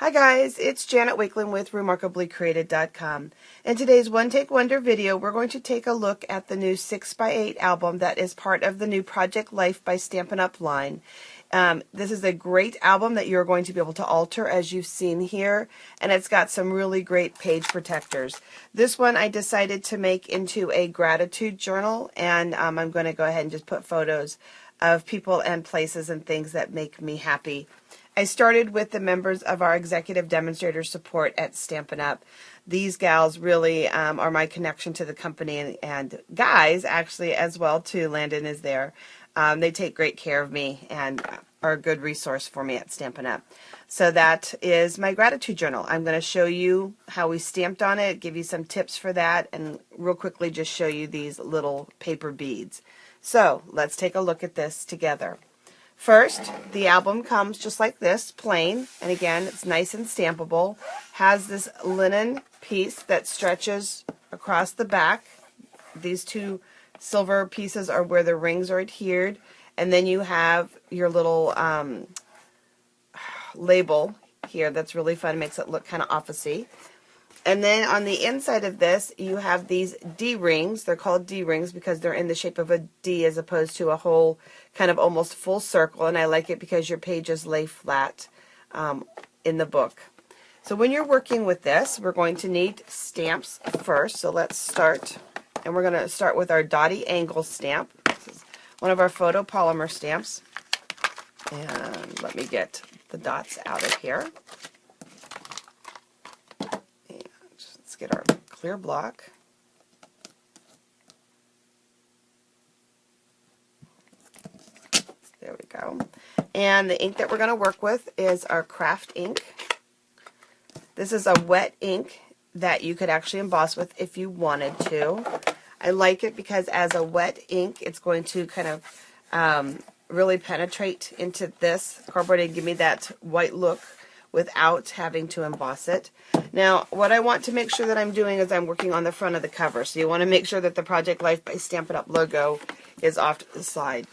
Hi guys, it's Janet Wakeland with RemarkablyCreated.com. In today's One Take Wonder video, we're going to take a look at the new 6x8 album that is part of the new Project Life by Stampin' Up! Line. This is a great album that you're going to be able to alter as you've seen here, and it's got some really great page protectors. This one I decided to make into a gratitude journal, and I'm going to go ahead and just put photos of people and places and things that make me happy. I started with the members of our executive demonstrator support at Stampin' Up! These gals really are my connection to the company, and guys actually as well too. Landon is there. They take great care of me and are a good resource for me at Stampin' Up! So that is my gratitude journal. I'm going to show you how we stamped on it, give you some tips for that, and real quickly just show you these little paper beads. So let's take a look at this together. First, the album comes just like this, plain, and again, it's nice and stampable. Has this linen piece that stretches across the back. These two silver pieces are where the rings are adhered, and then you have your little label here that's really fun, makes it look kind of officey. And then on the inside of this, you have these D-rings. They're called D-rings because they're in the shape of a D as opposed to a whole kind of almost full circle. And I like it because your pages lay flat in the book. So when you're working with this, we're going to need stamps first. So let's start. And we're going to start with our Dottie Angle stamp. This is one of our photopolymer stamps. And let me get the dots out of here. Get our clear block. There we go. And the ink that we're going to work with is our craft ink. This is a wet ink that you could actually emboss with if you wanted to. I like it because as a wet ink, it's going to kind of really penetrate into this cardboard and give me that white look without having to emboss it. Now, what I want to make sure that I'm doing is I'm working on the front of the cover. So you want to make sure that the Project Life by Stampin' Up! Logo is off to the side.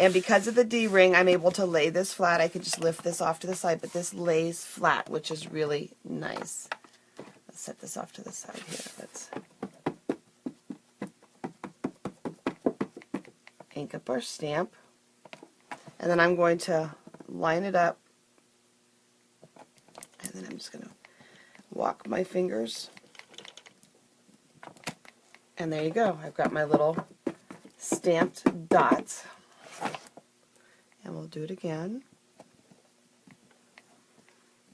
And because of the D-ring, I'm able to lay this flat. I could just lift this off to the side, but this lays flat, which is really nice. Let's set this off to the side here. Let's ink up our stamp. And then I'm going to line it up. And then I'm just going to walk my fingers. And there you go. I've got my little stamped dots. And we'll do it again.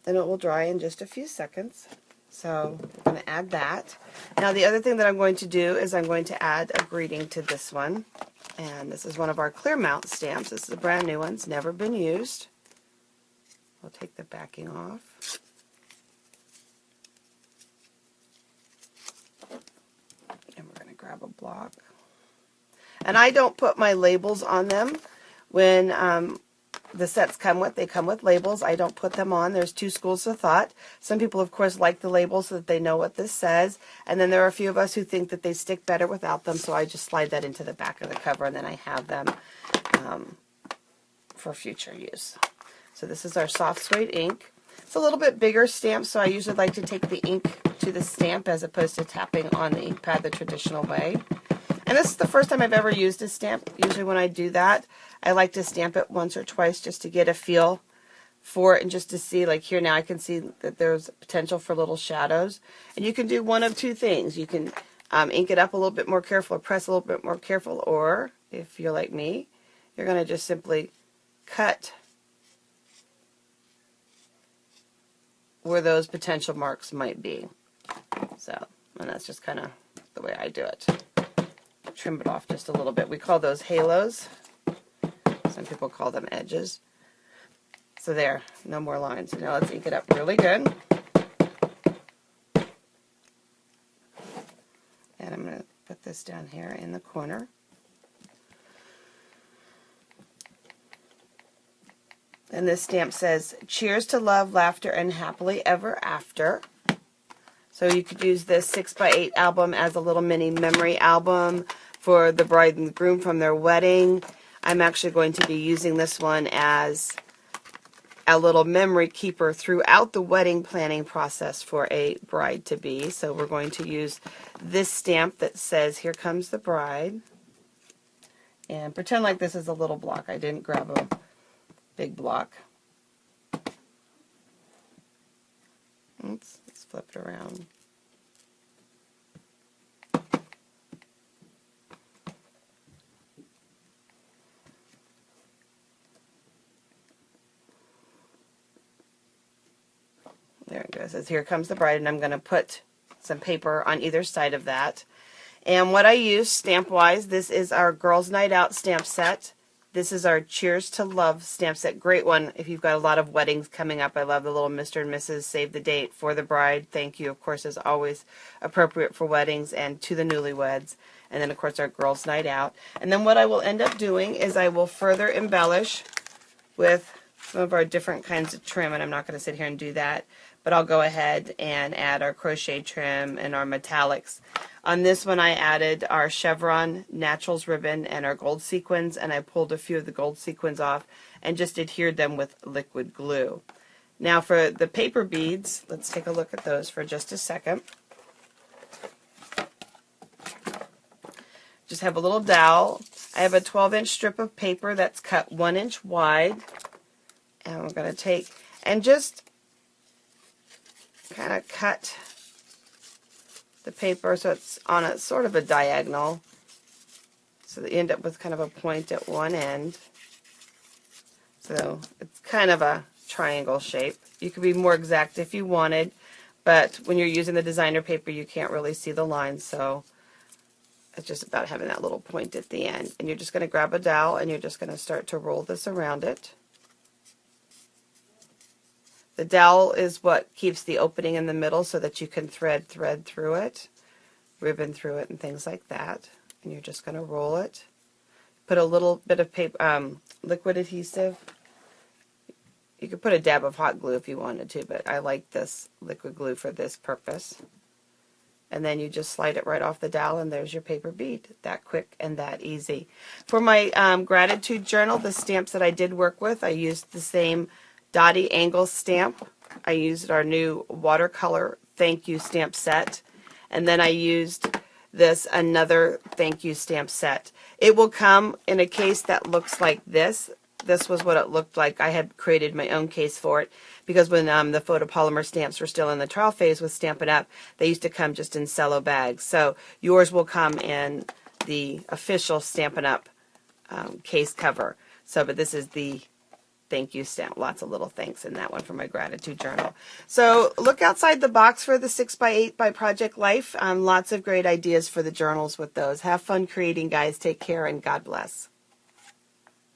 Then it will dry in just a few seconds. So we're going to add that. Now the other thing that I'm going to do is I'm going to add a greeting to this one. And this is one of our clear mount stamps. This is a brand new one. It's never been used. We'll take the backing off. And we're going to grab a block. And I don't put my labels on them when the sets come with. They come with labels. I don't put them on. There's two schools of thought. Some people, of course, like the labels so that they know what this says. And then there are a few of us who think that they stick better without them. So I just slide that into the back of the cover and then I have them for future use. So this is our soft suede ink. It's a little bit bigger stamp, so I usually like to take the ink to the stamp as opposed to tapping on the ink pad the traditional way. And this is the first time I've ever used a stamp. Usually when I do that, I like to stamp it once or twice just to get a feel for it and just to see, like here now I can see that there's potential for little shadows. And you can do one of two things. You can ink it up a little bit more careful or press a little bit more careful, or if you're like me, you're going to just simply cut where those potential marks might be. So, and that's just kind of the way I do it. Trim it off just a little bit. We call those halos. Some people call them edges. So there, no more lines. Now let's ink it up really good. And I'm going to put this down here in the corner. And this stamp says, "Cheers to love, laughter, and happily ever after." So you could use this 6x8 album as a little mini memory album for the bride and groom from their wedding. I'm actually going to be using this one as a little memory keeper throughout the wedding planning process for a bride-to-be. So we're going to use this stamp that says, "Here comes the bride." And pretend like this is a little block. I didn't grab a big block. Oops, let's flip it around. There it goes. It says, "Here comes the bride," and I'm going to put some paper on either side of that. And what I use stamp-wise, this is our Girls' Night Out stamp set. This is our Cheers to Love stamp set. Great one if you've got a lot of weddings coming up. I love the little Mr. and Mrs. Save the Date for the bride. Thank you, of course, is always appropriate for weddings and to the newlyweds. And then, of course, our Girls' Night Out. And then what I will end up doing is I will further embellish with some of our different kinds of trim, and I'm not going to sit here and do that, but I'll go ahead and add our crochet trim and our metallics. On this one, I added our chevron naturals ribbon and our gold sequins, and I pulled a few of the gold sequins off and just adhered them with liquid glue. Now for the paper beads, let's take a look at those for just a second. Just have a little dowel. I have a 12-inch strip of paper that's cut 1 inch wide, and we're going to take and just kind of cut the paper so it's on a sort of a diagonal, so that you end up with kind of a point at one end. So it's kind of a triangle shape. You could be more exact if you wanted, but when you're using the designer paper you can't really see the lines, so it's just about having that little point at the end. And you're just going to grab a dowel and you're just going to start to roll this around it. The dowel is what keeps the opening in the middle so that you can thread through it, ribbon through it, and things like that. And you're just going to roll it. Put a little bit of paper, liquid adhesive. You could put a dab of hot glue if you wanted to, but I like this liquid glue for this purpose. And then you just slide it right off the dowel, and there's your paper bead. That quick and that easy. For my gratitude journal, the stamps that I did work with, I used the same Dottie Angle stamp. I used our new watercolor thank you stamp set. And then I used this another thank you stamp set. It will come in a case that looks like this. This was what it looked like. I had created my own case for it because when the photopolymer stamps were still in the trial phase with Stampin' Up, they used to come just in cello bags. So yours will come in the official Stampin' Up case cover. So, but this is the thank you stamp. Lots of little thanks in that one for my gratitude journal. So look outside the box for the 6x8 by Project Life. Lots of great ideas for the journals with those. Have fun creating, guys. Take care and God bless.